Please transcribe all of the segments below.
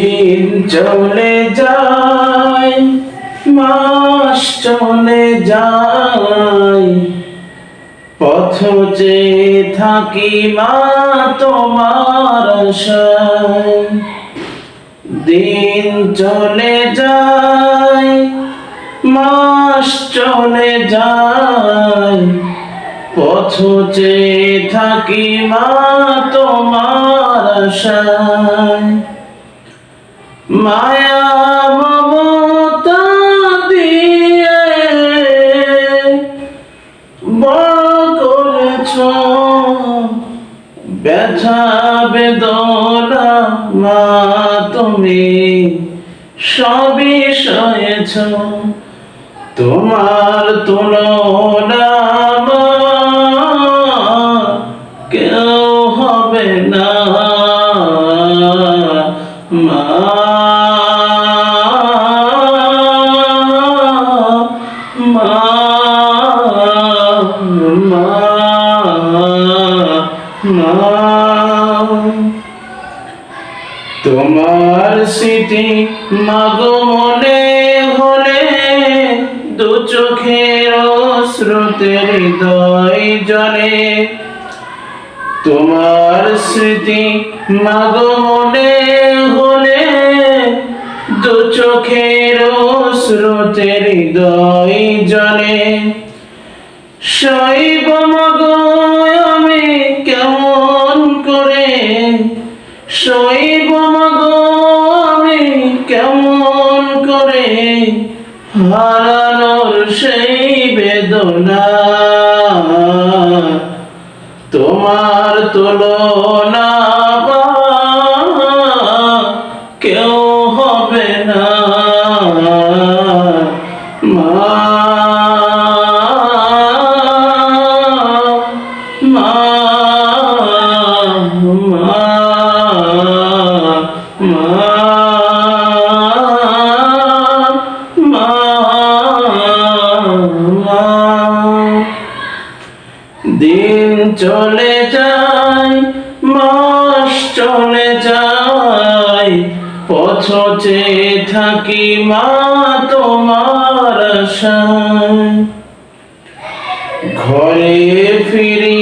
দিন চলে যায়, মাস চলে যায়, পথ চেয়ে থাকি মা তোমার আশায়। দিন চলে যায়, মাস চলে যায়, পথ চেয়ে থাকি মা তোমার আশায়। মায়া মমতা দিয়ে বড় করেছ, ব্যথা বেদনা মা তুমি সবই সয়েছ। তোমার তুলনা মা কেউ হবে না মা। তোমার স্মৃতি মাগো মনে হলে দু চোখের স্রোতে হৃদয় জলে। তোমার স্মৃতি মাগো মনে হলে দু চোখের স্রোতে হৃদয় জলে। শৈব মাগো আমি কেমন করে, শৈব মাগো আমি কেমন করে, হারানোর সেই বেদনা তোমার তুলনা কেউ হবে না মা। দিন চলে যায়, মাস চলে যায়, পথ চেয়ে থাকি মা তোমার আশায়। ঘরে ফিরি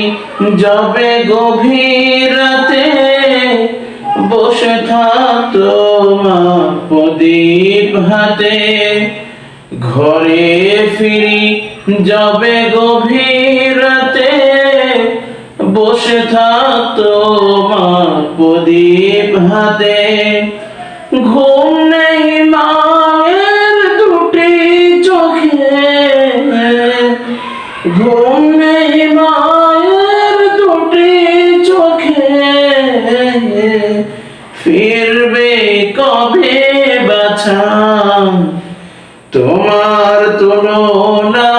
যবে গভীর রাতে, বসে থাকতো মা প্রদীপ হাতে। ঘরে ফিরি যবে গভীর রাতে, বসে থাকতো মা প্রদীপ হাতে। ঘুম নেই মায়ের দুটি চোখে, ঘুম নেই মায়ের দুটি চোখে, ফিরবে কবে বাছা তোমার তুলনা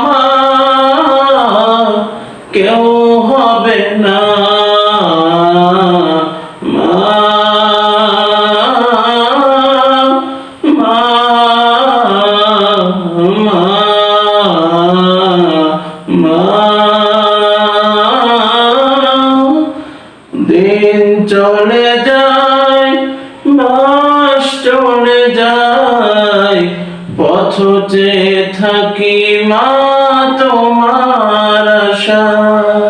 মা কেউ হবে না মা। দিন চলে যায়, মাস চলে যায়, পথ চেয়ে থাকি মা তোমার আশায়।